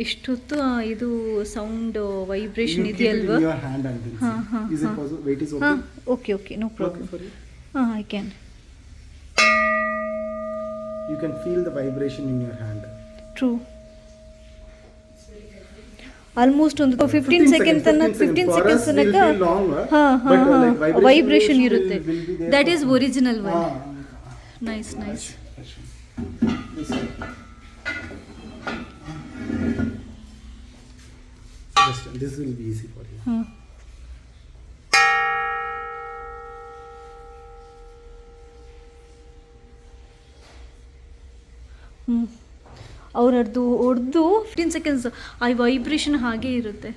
ಎಷ್ಟೊತ್ತು ಇದು sound vibration ಇದೆಯಲ್ವಾ? ಹಾಂ ಓಕೆ ಓಕೆ ನೋ ಪ್ರಾಬ್ಲಮ್. ಹಾಂ I can. You can feel the vibration in your hand. True. Almost ಒಂದು 15 ಸೆಕೆಂಡ್ ತನಕ 15 ಸೆಕೆಂಡ್ಸ್ ತನಕ ವೈಬ್ರೇಷನ್ ಇರುತ್ತೆ. That is original one. Nice nice. This will be easy for you. ಅವ್ರದ್ದು ಹೊಡೆದು 15 seconds ಆ vibration ಹಾಗೆ ಇರುತ್ತೆ.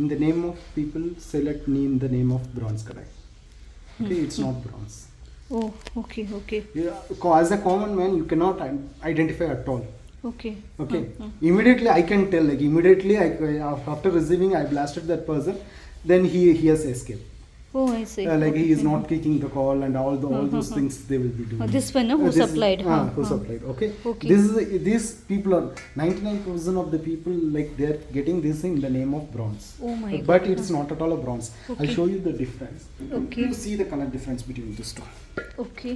In the name of people, select me in the name of bronze kadai. Okay, it's not bronze. Oh, okay, okay. Yeah, as a common man, you cannot identify at all. Okay. Okay. Immediately I can tell. Like immediately, after receiving, I blasted that person. Then he has escaped. Oh, I see. Like he is not taking the call and all those things they will be doing. This one who supplied? Who supplied? Okay. Okay. These people are 99% of the people like they are getting this in the name of bronze. Oh my God. But it's not at all a bronze. Okay. I'll show you the difference. Okay. You see the color difference between these two. Okay.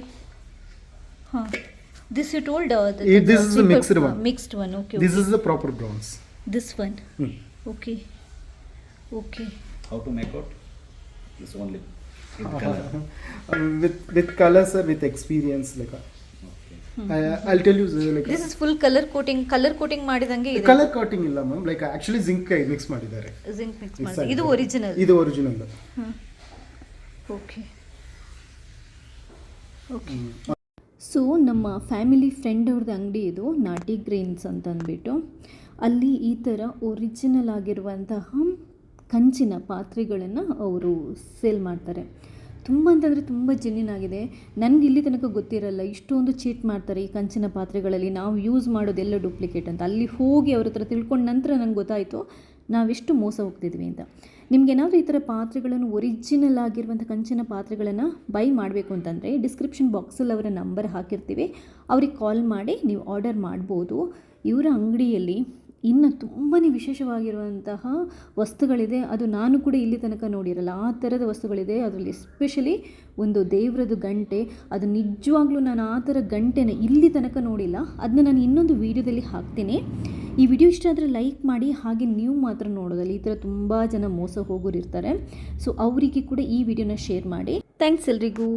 This you told this is the mixed one. Mixed one. Okay. This is the proper bronze. This one. Okay. Okay. How to make out? This only with color. with colors or with experience like. I'll tell you like. This is full color coating. Color coating ಮಾಡಿದಂಗೆ ಇದೆ. Color coating ಇಲ್ಲ ma'am. Like actually zinc mix ಮಾಡಿದ್ದಾರೆ. Zinc mix ಮಾಡಿದ್ದಾರೆ. ಇದು original. ಇದು original. Okay. Okay. So ನಮ್ಮ family friend ಅವ್ರದ್ದು ಅಂಗಡಿ ಇದು ನಾಟಿ ಗ್ರೇನ್ಸ್ ಅಂತ ಅಂದ್ಬಿಟ್ಟು ಅಲ್ಲಿ ಈ ಥರ ಒರಿಜಿನಲ್ ಆಗಿರುವಂತಹ ಕಂಚಿನ ಪಾತ್ರೆಗಳನ್ನು ಅವರು ಸೇಲ್ ಮಾಡ್ತಾರೆ. ತುಂಬ ಅಂತಂದರೆ ತುಂಬ ಜೆನ್ಯೂನ್ ಆಗಿದೆ. ನನಗೆ ಇಲ್ಲಿ ತನಕ ಗೊತ್ತಿರಲ್ಲ ಇಷ್ಟೊಂದು ಚೀಟ್ ಮಾಡ್ತಾರೆ ಈ ಕಂಚಿನ ಪಾತ್ರೆಗಳಲ್ಲಿ, ನಾವು ಯೂಸ್ ಮಾಡೋದೆಲ್ಲ ಡೂಪ್ಲಿಕೇಟ್ ಅಂತ. ಅಲ್ಲಿ ಹೋಗಿ ಅವ್ರ ಹತ್ರ ತಿಳ್ಕೊಂಡ ನಂತರ ನಂಗೆ ಗೊತ್ತಾಯಿತು ನಾವೆಷ್ಟು ಮೋಸ ಹೋಗ್ತಿದ್ವಿ ಅಂತ. ನಿಮಗೇನಾದರೂ ಈ ಥರ ಪಾತ್ರೆಗಳನ್ನು ಒರಿಜಿನಲ್ ಆಗಿರುವಂಥ ಕಂಚಿನ ಪಾತ್ರೆಗಳನ್ನು ಬೈ ಮಾಡಬೇಕು ಅಂತಂದರೆ ಡಿಸ್ಕ್ರಿಪ್ಷನ್ ಬಾಕ್ಸಲ್ಲಿ ಅವರ ನಂಬರ್ ಹಾಕಿರ್ತೀವಿ, ಅವ್ರಿಗೆ ಕಾಲ್ ಮಾಡಿ ನೀವು ಆರ್ಡರ್ ಮಾಡ್ಬೋದು. ಇವರ ಅಂಗಡಿಯಲ್ಲಿ ಇನ್ನು ತುಂಬಾ ವಿಶೇಷವಾಗಿರುವಂತಹ ವಸ್ತುಗಳಿದೆ. ಅದು ನಾನು ಕೂಡ ಇಲ್ಲಿ ತನಕ ನೋಡಿರಲ್ಲ, ಆ ಥರದ ವಸ್ತುಗಳಿದೆ. ಅದರಲ್ಲಿ ಎಸ್ಪೆಷಲಿ ಒಂದು ದೇವ್ರದ್ದು ಗಂಟೆ, ಅದು ನಿಜವಾಗ್ಲೂ ನಾನು ಆ ಥರ ಗಂಟೆನ ಇಲ್ಲಿ ತನಕ ನೋಡಿಲ್ಲ. ಅದನ್ನ ನಾನು ಇನ್ನೊಂದು ವೀಡಿಯೋದಲ್ಲಿ ಹಾಕ್ತೀನಿ. ಈ ವಿಡಿಯೋ ಇಷ್ಟ ಆದರೆ ಲೈಕ್ ಮಾಡಿ. ಹಾಗೆ ನೀವು ಮಾತ್ರ ನೋಡೋದಲ್ಲ, ಈ ಥರ ತುಂಬ ಜನ ಮೋಸ ಹೋಗೋರು ಇರ್ತಾರೆ. ಸೊ ಅವರಿಗೆ ಕೂಡ ಈ ವಿಡಿಯೋನ ಶೇರ್ ಮಾಡಿ. ಥ್ಯಾಂಕ್ಸ್ ಎಲ್ರಿಗೂ.